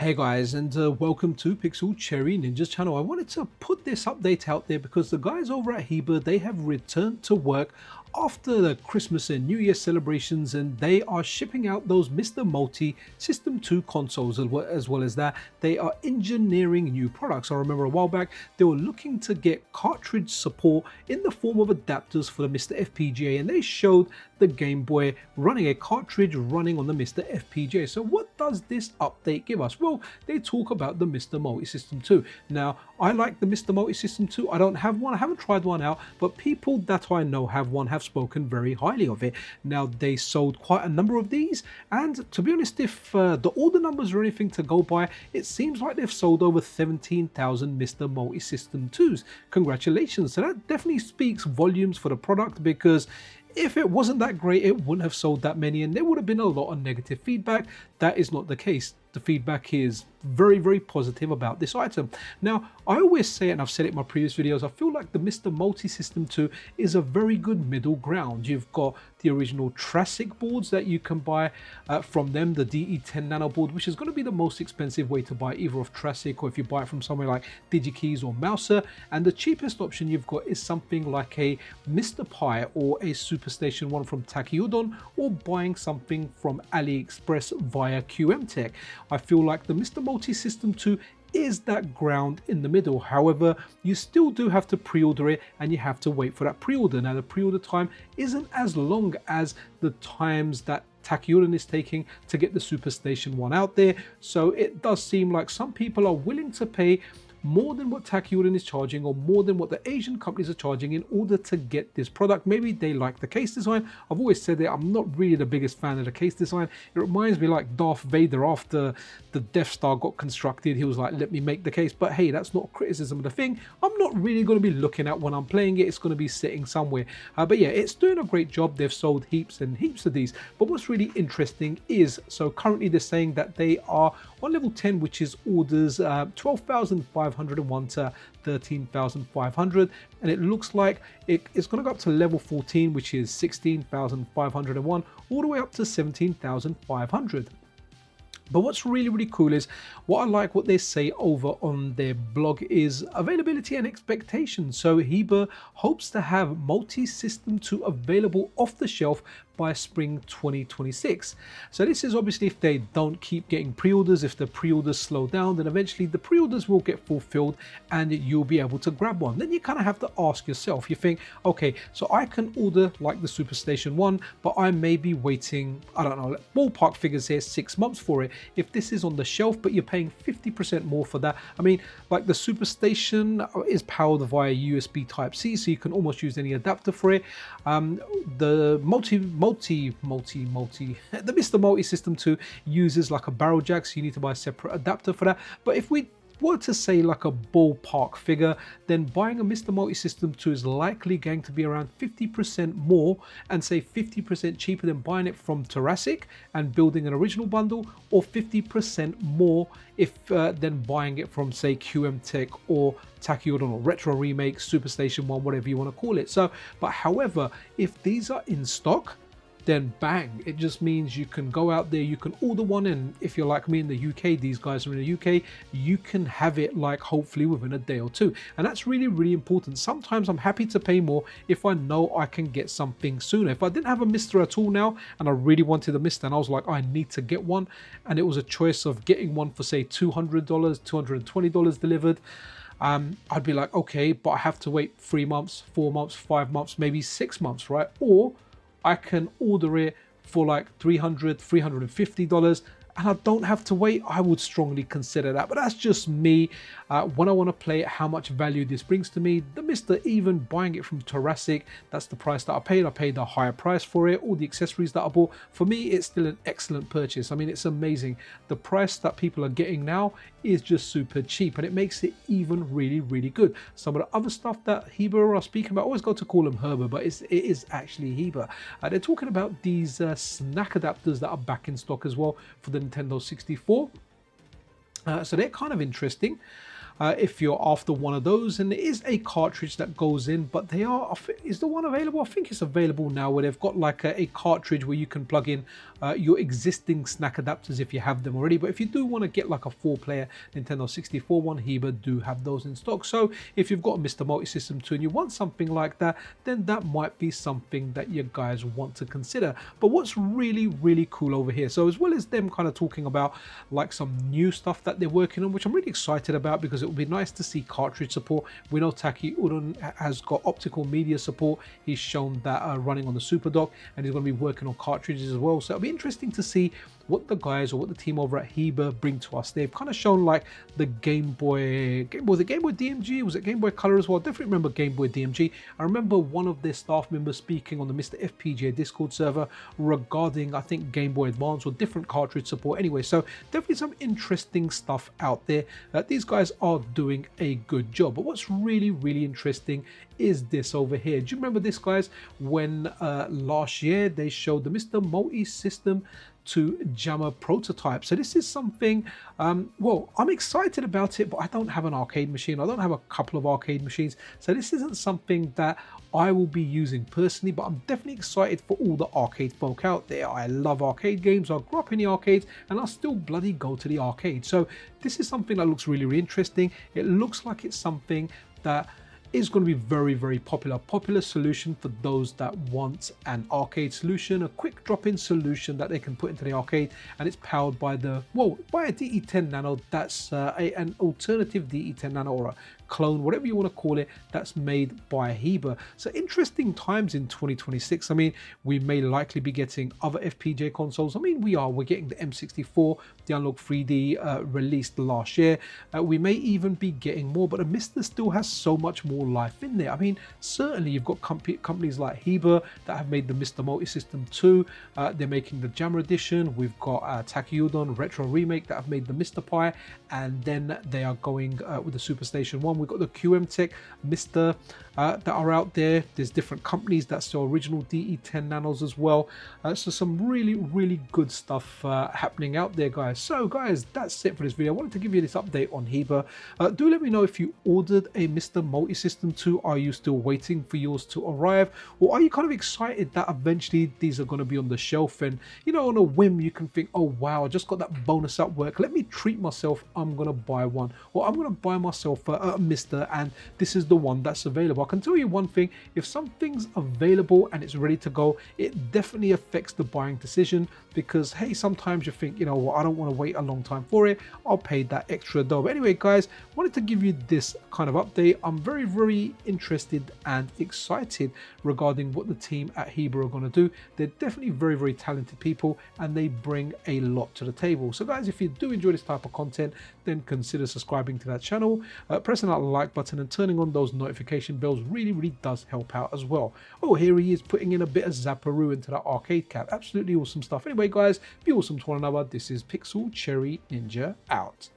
Hey guys, and welcome to Pixel Cherry Ninja's channel. I wanted to put this update out there because the guys over at Heber, they have returned to work after the Christmas and New Year celebrations, and they are shipping out those MiSTer MultiSystem2 consoles. As well as that, they are engineering new products. I remember a while back they were looking to get cartridge support in the form of adapters for the MiSTer FPGA, and they showed the Game Boy running a cartridge running on the MiSTer FPGA. So what does this update give us? Well, they talk about the MiSTer MultiSystem2. Now, I like the MiSTer MultiSystem2. I don't have one, I haven't tried one out, but people that I know have one have spoken very highly of it. Now, they sold quite a number of these, and to be honest, if the order numbers are anything to go by, it seems like they've sold over 17,000 MiSTer MultiSystem2s. Congratulations. So that definitely speaks volumes for the product, because if it wasn't that great, it wouldn't have sold that many, and there would have been a lot of negative feedback. That is not the case. The feedback is very, very positive about this item. Now, I always say, and I've said it in my previous videos, I feel like the MiSTer MultiSystem2 is a very good middle ground. You've got the original Triassic boards that you can buy from them, the DE10 Nano board, which is going to be the most expensive way to buy either of Triassic, or if you buy it from somewhere like DigiKeys or MouseR. And the cheapest option you've got is something like a MiSTer Pi or a Superstation 1 from Tachyon, or buying something from AliExpress via QMTech. I feel like the MiSTer MultiSystem2 is that ground in the middle. However, you still do have to pre-order it, and you have to wait for that pre-order. Now, the pre-order time isn't as long as the times that Tachyon is taking to get the Superstation 1 out there. So it does seem like some people are willing to pay more than what Tachyon is charging, or more than what the Asian companies are charging, in order to get this product. Maybe they like the case design. I've always said that I'm not really the biggest fan of the case design. It reminds me like Darth Vader after the Death Star got constructed. He was like, let me make the case. But hey, that's not criticism of the thing. I'm not really going to be looking at when I'm playing it. It's going to be sitting somewhere. But yeah, it's doing a great job. They've sold heaps and heaps of these. But what's really interesting is, so currently they're saying that they are on level 10, which is orders 12,501 to 13,500, and it looks like it's going to go up to level 14, which is 16,501, all the way up to 17,500. But what's really, really cool is, what I like what they say over on their blog is availability and expectations. So Heber hopes to have MultiSystem2 available off the shelf by spring 2026. So this is obviously if they don't keep getting pre-orders. If the pre-orders slow down, then eventually the pre-orders will get fulfilled and you'll be able to grab one. Then you kind of have to ask yourself, you think, okay, so I can order like the Superstation 1, but I may be waiting, I don't know, ballpark figures here, 6 months for it. If this is on the shelf, but you're paying 50% more for that. I mean, like the Superstation is powered via USB Type-C, so you can almost use any adapter for it. The the MiSTer MultiSystem2 uses like a barrel jack, so you need to buy a separate adapter for that. But if we were to say like a ballpark figure, then buying a MiSTer MultiSystem2 is likely going to be around 50% more, and say 50% cheaper than buying it from Triassic and building an original bundle, or 50% more if than buying it from, say, QMTech or Tachyon or Retro Remake, Superstation 1, whatever you want to call it. So, but however, if these are in stock, then bang, it just means you can go out there, you can order one, and if you're like me in the UK, these guys are in the UK, you can have it like hopefully within a day or two. And that's really, really important. Sometimes I'm happy to pay more if I know I can get something sooner. If I didn't have a MiSTer at all now, and I really wanted a MiSTer, and I was like, I need to get one, and it was a choice of getting one for say $200, $220 delivered, I'd be like, okay, but I have to wait 3 months, 4 months, 5 months, maybe 6 months, right? Or I can order it for like $300, $350, and I don't have to wait. I would strongly consider that, but that's just me. When I want to play it, how much value this brings to me. The MiSTer, even buying it from Triassic, that's the price that I paid. I paid a higher price for it, all the accessories that I bought. For me, it's still an excellent purchase. I mean, it's amazing. The price that people are getting now is just super cheap, and it makes it even really, really good. Some of the other stuff that Heber are speaking about, I always go to call him Heber, but it is actually Heber. They're talking about these snack adapters that are back in stock as well for the Nintendo 64. So they're kind of interesting. if you're after one of those. And it is a cartridge that goes in, but they are, is the one available? I think it's available now, where they've got like a cartridge where you can plug in your existing snack adapters if you have them already. But if you do want to get like a 4-player Nintendo 64 one, Heber do have those in stock. So if you've got a MiSTer MultiSystem2 and you want something like that, then that might be something that you guys want to consider. But what's really cool over here, so as well as them kind of talking about like some new stuff that they're working on, which I'm really excited about, because it would be nice to see cartridge support. We know Takeuron has got optical media support. He's shown that running on the Super Dock, and he's going to be working on cartridges as well. So it'll be interesting to see what the guys, or what the team over at Heber bring to us. They've kind of shown like the Game Boy, was it Game Boy DMG? Was it Game Boy Color as well? I definitely remember Game Boy DMG. I remember one of their staff members speaking on the MiSTer FPGA Discord server regarding, I think, Game Boy Advance or different cartridge support. Anyway, so definitely some interesting stuff out there. These guys are doing a good job. But what's really interesting is this over here. Do you remember this, guys, when last year they showed the MiSTer MultiSystem2 jammer prototype? So this is something, well, I'm excited about it, but I don't have an arcade machine. I don't have a couple of arcade machines, so this isn't something that I will be using personally, but I'm definitely excited for all the arcade folk out there. I love arcade games. I grew up in the arcades, and I still bloody go to the arcade. So this is something that looks really interesting. It looks like it's something that is going to be very popular solution for those that want an arcade solution, a quick drop-in solution that they can put into the arcade, and it's powered by the, well, by a DE10 Nano. That's an alternative DE10 Nano, or a clone, whatever you want to call it, that's made by Heber. So interesting times in 2026. I mean, we may likely be getting other FPGA consoles. I mean, we're getting the M64, the Unlock 3D released last year. We may even be getting more, but the MiSTer still has so much more life in there. I mean, certainly you've got companies like Heber that have made the MiSTer MultiSystem2. They're making the Jammer Edition. We've got Takeuron Retro Remake that have made the MiSTer Pi, and then they are going with the Superstation 1. We've got the QM Tech MiSTer that are out there. There's different companies that sell original DE10 Nanos as well. So some really good stuff happening out there, guys. So guys, that's it for this video. I wanted to give you this update on Heber. Do let me know if you ordered a MiSTer MultiSystem2. Are you still waiting for yours to arrive, or are you kind of excited that eventually these are going to be on the shelf, and you know, on a whim you can think, oh wow, I just got that bonus at work, let me treat myself, I'm going to buy one, or I'm going to buy myself a MiSTer, and this is the one that's available. I can tell you one thing: if something's available and it's ready to go, it definitely affects the buying decision, because hey, sometimes you think, you know what, I don't want to wait a long time for it, I'll pay that extra dough. But anyway, guys, wanted to give you this kind of update. I'm very interested and excited regarding what the team at Heber are going to do. They're definitely very talented people, and they bring a lot to the table. So guys, if you do enjoy this type of content, then consider subscribing to that channel, pressing that like button, and turning on those notification bells really does help out as well. Oh, here he is putting in a bit of Zapparoo into that arcade cap. Absolutely awesome stuff. Anyway, guys, be awesome to one another. This is Pixel Cherry Ninja out.